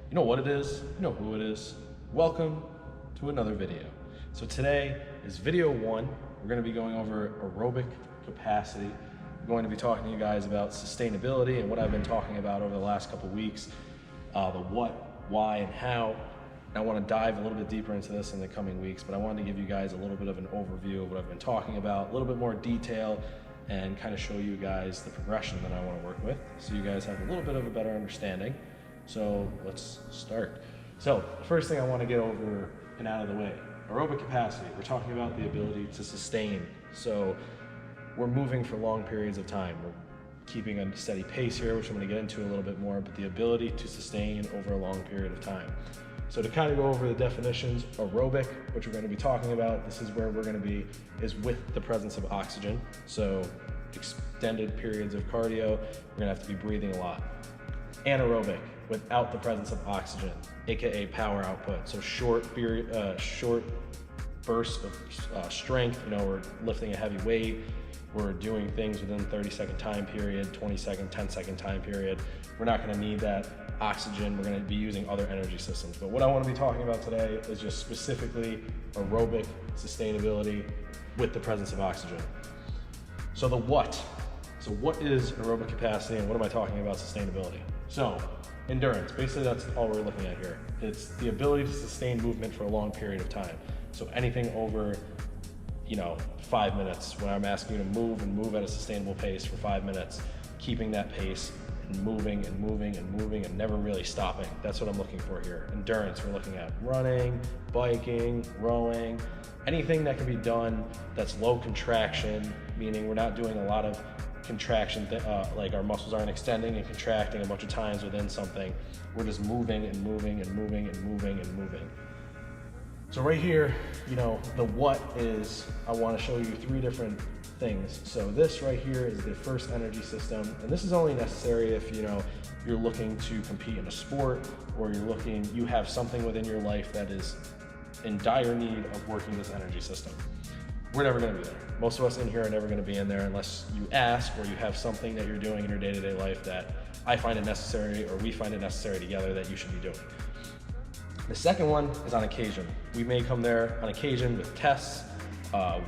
You know what it is, you know who it is. Welcome to another video. So today is video 1. We're going to be going over aerobic capacity. I'm going to be talking to you guys about sustainability and what I've been talking about over the last couple weeks, the what, why, and how. And I want to dive a little bit deeper into this in the coming weeks, but I wanted to give you guys a little bit of an overview of what I've been talking about, a little bit more detail, and kind of show you guys the progression that I want to work with, so you guys have a little bit of a better understanding. So let's start. So the first thing I want to get over and out of the way, aerobic capacity. We're talking about the ability to sustain. So we're moving for long periods of time. We're keeping a steady pace here, which I'm going to get into a little bit more, but the ability to sustain over a long period of time. So to kind of go over the definitions, aerobic, which we're going to be talking about, this is where we're going to be, is with the presence of oxygen. So extended periods of cardio, we're going to have to be breathing a lot. Anaerobic, without the presence of oxygen, aka power output. So short bursts of strength. You know, we're lifting a heavy weight, we're doing things within 30-second time period, 20-second, 10-second time period. We're not going to need that oxygen. We're going to be using other energy systems. But what I want to be talking about today is just specifically aerobic sustainability with the presence of oxygen. So the what. So what is aerobic capacity and what am I talking about sustainability? So endurance, basically that's all we're looking at here. It's the ability to sustain movement for a long period of time. So anything over, 5 minutes, when I'm asking you to move and move at a sustainable pace for 5 minutes, keeping that pace and moving and moving and moving and never really stopping. That's what I'm looking for here. Endurance, we're looking at running, biking, rowing, anything that can be done that's low contraction, meaning we're not doing a lot of contraction, like our muscles aren't extending and contracting a bunch of times within something. We're just moving and moving and moving and moving and moving. So right here, the what is, I want to show you 3 different things. So this right here is the first energy system, and this is only necessary if you're looking to compete in a sport, or you have something within your life that is in dire need of working this energy system. We're never going to be there. Most of us in here are never going to be in there unless you ask, or you have something that you're doing in your day-to-day life that I find it necessary, or we find it necessary together, that you should be doing. The second one is on occasion. We may come there on occasion with tests,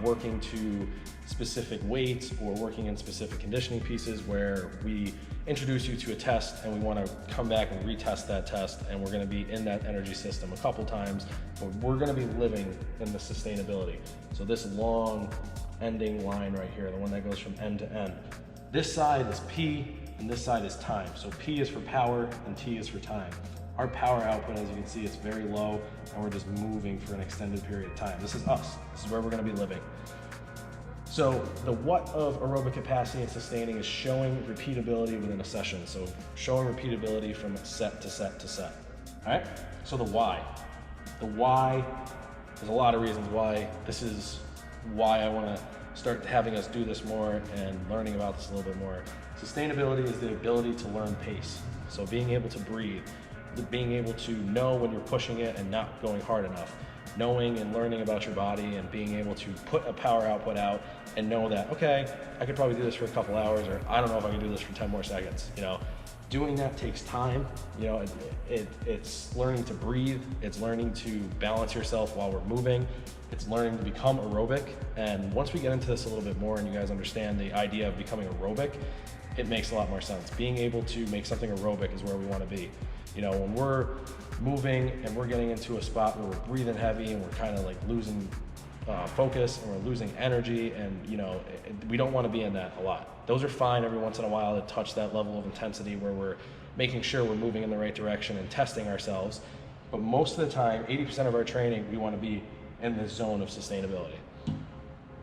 working to specific weights, or working in specific conditioning pieces where we introduce you to a test and we want to come back and retest that test, and we're going to be in that energy system a couple times, but we're going to be living in the sustainability. So this long ending line right here, the one that goes from end to end, this side is P and this side is time. So P is for power and T is for time. Our power output, as you can see, it's very low, and we're just moving for an extended period of time. This is us. This is where we're going to be living. So the what of aerobic capacity and sustaining is showing repeatability within a session. So showing repeatability from set to set to set. All right? So the why. The why, there's a lot of reasons why. This is why I want to start having us do this more and learning about this a little bit more. Sustainability is the ability to learn pace. So being able to breathe, being able to know when you're pushing it and not going hard enough, knowing and learning about your body and being able to put a power output out and know that, okay, I could probably do this for a couple hours, or I don't know if I can do this for 10 more seconds. Doing that takes time. It's learning to breathe. It's learning to balance yourself while we're moving. It's learning to become aerobic. And once we get into this a little bit more and you guys understand the idea of becoming aerobic, it makes a lot more sense. Being able to make something aerobic is where we want to be. When we're moving and we're getting into a spot where we're breathing heavy and we're kind of like losing focus and we're losing energy, and we don't want to be in that a lot. Those are fine every once in a while to touch that level of intensity where we're making sure we're moving in the right direction and testing ourselves. But most of the time, 80% of our training, we want to be in this zone of sustainability.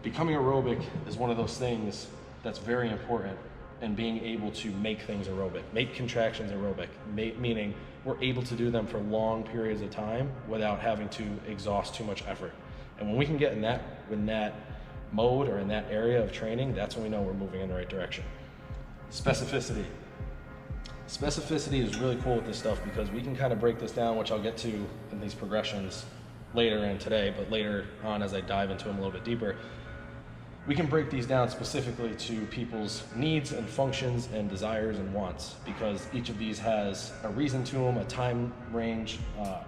Becoming aerobic is one of those things that's very important, and being able to make things aerobic, make contractions aerobic, meaning we're able to do them for long periods of time without having to exhaust too much effort. And when we can get in that mode or in that area of training, that's when we know we're moving in the right direction. Specificity. Specificity is really cool with this stuff because we can kind of break this down, which I'll get to in these progressions later in today, but later on as I dive into them a little bit deeper. We can break these down specifically to people's needs and functions and desires and wants, because each of these has a reason to them, a time range,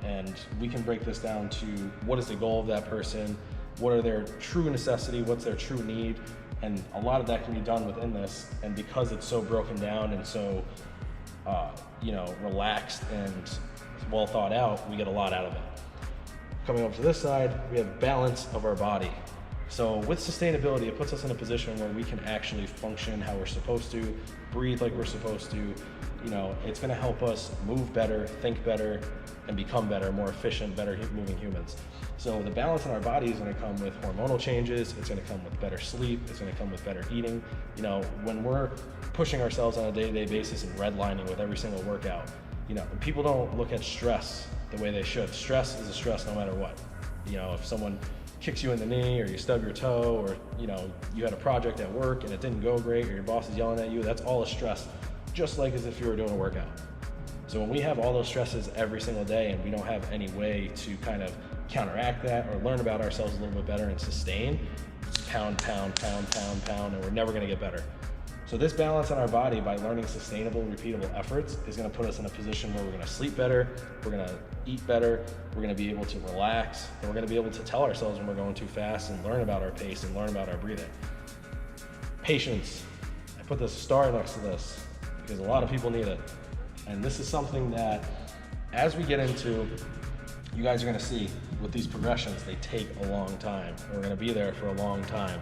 and we can break this down to what is the goal of that person, what are their true necessity, what's their true need, and a lot of that can be done within this. And because it's so broken down and so relaxed and well thought out, we get a lot out of it. Coming up to this side, we have balance of our body. So with sustainability, it puts us in a position where we can actually function how we're supposed to, breathe like we're supposed to. It's going to help us move better, think better, and become better, more efficient, better moving humans. So the balance in our body is going to come with hormonal changes. It's going to come with better sleep. It's going to come with better eating. When we're pushing ourselves on a day-to-day basis and redlining with every single workout, people don't look at stress the way they should. Stress is a stress no matter what. If someone kicks you in the knee, or you stub your toe, or you had a project at work and it didn't go great, or your boss is yelling at you, that's all a stress, just like as if you were doing a workout. So when we have all those stresses every single day and we don't have any way to kind of counteract that or learn about ourselves a little bit better and sustain, pound, and we're never going to get better. So this balance on our body, by learning sustainable, repeatable efforts, is going to put us in a position where we're going to sleep better, we're going to eat better, we're going to be able to relax, and we're going to be able to tell ourselves when we're going too fast and learn about our pace and learn about our breathing. Patience. I put this star next to this because a lot of people need it. And this is something that, as we get into, you guys are going to see with these progressions, they take a long time. We're going to be there for a long time.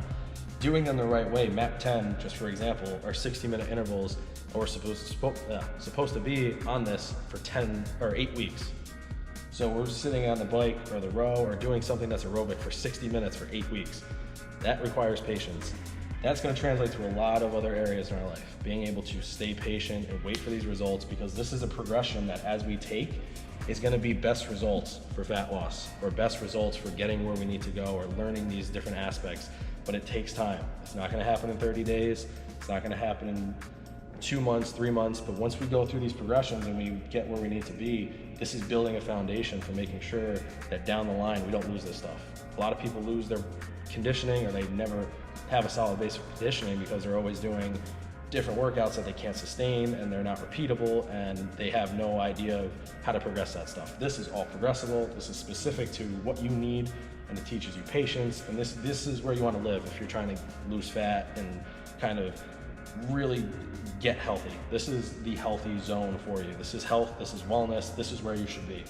Doing them the right way, MAP 10, just for example, are 60-minute intervals, and we're supposed to be on this for 10 or 8 weeks. So we're sitting on the bike or the row or doing something that's aerobic for 60 minutes for 8 weeks. That requires patience. That's going to translate to a lot of other areas in our life. Being able to stay patient and wait for these results, because this is a progression that, as we take, is going to be best results for fat loss, or best results for getting where we need to go, or learning these different aspects. But it takes time. It's not going to happen in 30 days. It's not going to happen in 2 months, 3 months. But once we go through these progressions and we get where we need to be, this is building a foundation for making sure that down the line we don't lose this stuff. A lot of people lose their conditioning, or they never have a solid base of conditioning because they're always doing different workouts that they can't sustain, and they're not repeatable, and they have no idea of how to progress that stuff. This is all progressible. This is specific to what you need, and it teaches you patience. And this is where you want to live if you're trying to lose fat and kind of really get healthy. This is the healthy zone for you. This is health, this is wellness, this is where you should be.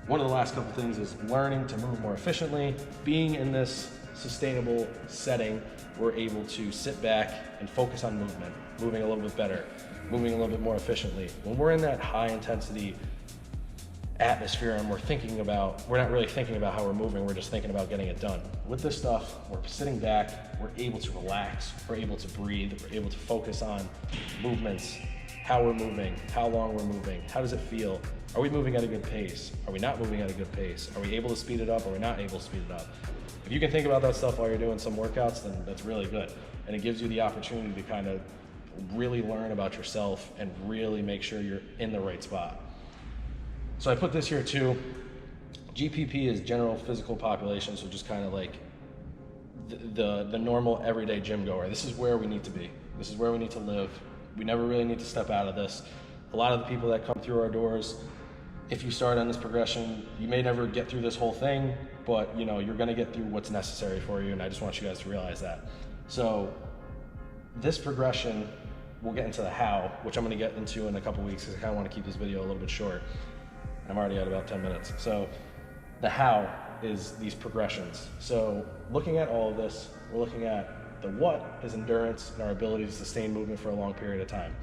One of the last couple things is learning to move more efficiently. Being in this sustainable setting, we're able to sit back and focus on movement, moving a little bit better, moving a little bit more efficiently. When we're in that high intensity atmosphere and we're not really thinking about how we're moving, we're just thinking about getting it done. With this stuff, we're sitting back, we're able to relax, we're able to breathe, we're able to focus on movements, how we're moving, how long we're moving, how does it feel? Are we moving at a good pace? Are we not moving at a good pace? Are we able to speed it up? Or are we not able to speed it up? If you can think about that stuff while you're doing some workouts, then that's really good. And it gives you the opportunity to kind of really learn about yourself and really make sure you're in the right spot. So I put this here too. GPP is general physical population, so just kind of like the normal everyday gym goer. This is where we need to be. This is where we need to live. We never really need to step out of this. A lot of the people that come through our doors, if you start on this progression, you may never get through this whole thing, but you're gonna get through what's necessary for you, and I just want you guys to realize that. So this progression, we'll get into the how, which I'm gonna get into in a couple weeks because I kinda wanna keep this video a little bit short. I'm already at about 10 minutes. So the how is these progressions. So looking at all of this, we're looking at the what is endurance and our ability to sustain movement for a long period of time.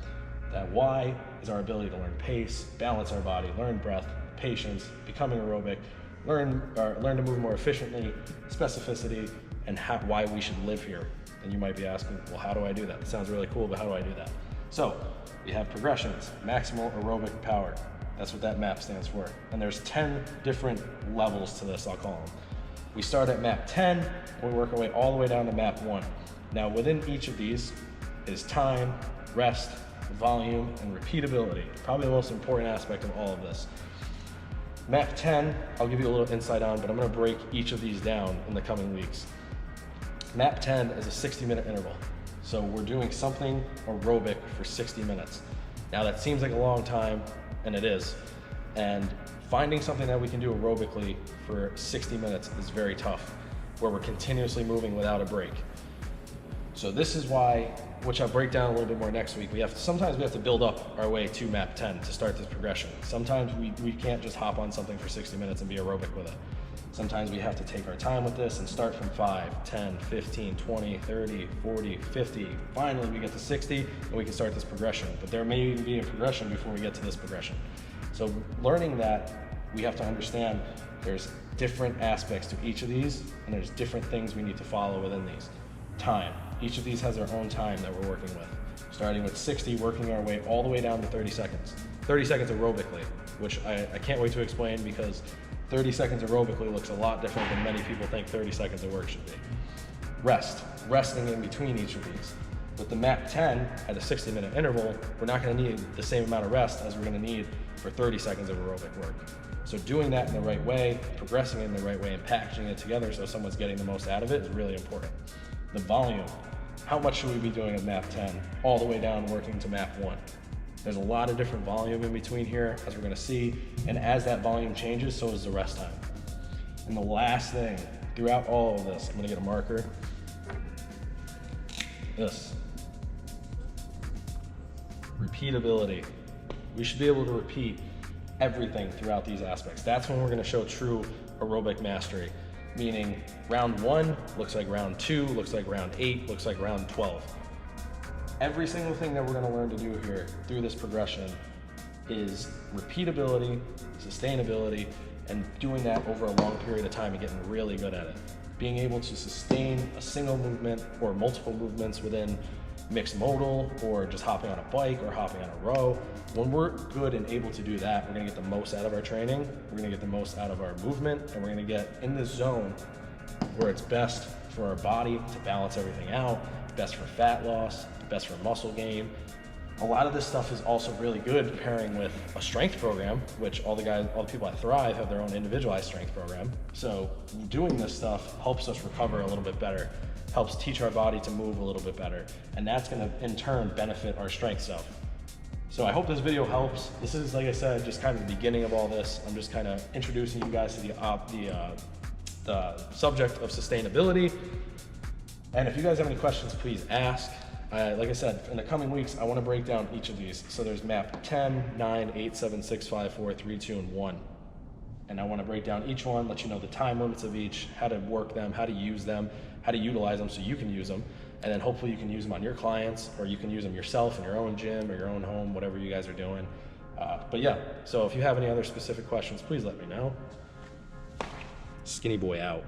That why is our ability to learn pace, balance our body, learn breath, patience, becoming aerobic, learn to move more efficiently, specificity, and why we should live here. And you might be asking, well, how do I do that? It sounds really cool, but how do I do that? So we have progressions, maximal aerobic power. That's what that MAP stands for. And there's 10 different levels to this, I'll call them. We start at MAP 10, we work our way all the way down to MAP 1. Now within each of these is time, rest, volume, and repeatability. Probably the most important aspect of all of this. MAP 10, I'll give you a little insight on, but I'm gonna break each of these down in the coming weeks. Map 10 is a 60-minute interval. So we're doing something aerobic for 60 minutes. Now that seems like a long time, and it is. And finding something that we can do aerobically for 60 minutes is very tough, where we're continuously moving without a break. So this is why, which I'll break down a little bit more next week, sometimes we have to build up our way to map 10 to start this progression. Sometimes we can't just hop on something for 60 minutes and be aerobic with it. Sometimes we have to take our time with this and start from 5, 10, 15, 20, 30, 40, 50. Finally, we get to 60 and we can start this progression. But there may even be a progression before we get to this progression. So learning that, we have to understand there's different aspects to each of these, and there's different things we need to follow within these. Time. Each of these has their own time that we're working with. Starting with 60, working our way all the way down to 30 seconds. 30 seconds aerobically, which I can't wait to explain, because 30 seconds aerobically looks a lot different than many people think 30 seconds of work should be. Resting in between each of these. With the MAP 10 at a 60-minute interval, we're not gonna need the same amount of rest as we're gonna need for 30 seconds of aerobic work. So doing that in the right way, progressing it in the right way, and packaging it together so someone's getting the most out of it is really important. The volume. How much should we be doing at MAP 10 all the way down working to MAP 1? There's a lot of different volume in between here, as we're gonna see, and as that volume changes, so does the rest time. And the last thing, throughout all of this, I'm gonna get a marker. This. Repeatability. We should be able to repeat everything throughout these aspects. That's when we're gonna show true aerobic mastery. Meaning round 1 looks like round 2, looks like round 8, looks like round 12. Every single thing that we're gonna learn to do here through this progression is repeatability, sustainability, and doing that over a long period of time and getting really good at it. Being able to sustain a single movement or multiple movements within mixed modal, or just hopping on a bike or hopping on a row. When we're good and able to do that, we're gonna get the most out of our training, we're gonna get the most out of our movement, and we're gonna get in this zone where it's best for our body to balance everything out, best for fat loss, best for muscle gain. A lot of this stuff is also really good pairing with a strength program, which all the people at Thrive have their own individualized strength program. So doing this stuff helps us recover a little bit better, helps teach our body to move a little bit better, and that's gonna in turn benefit our strength stuff. So I hope this video helps. This is, like I said, just kind of the beginning of all this. I'm just kind of introducing you guys to the subject of sustainability. And if you guys have any questions, please ask. Like I said, in the coming weeks, I want to break down each of these. So there's MAP 10, 9, 8, 7, 6, 5, 4, 3, 2, and 1. And I want to break down each one, let you know the time limits of each, how to work them, how to use them, how to utilize them so you can use them. And then hopefully you can use them on your clients, or you can use them yourself in your own gym or your own home, whatever you guys are doing. But yeah, so if you have any other specific questions, please let me know. Skinny boy out.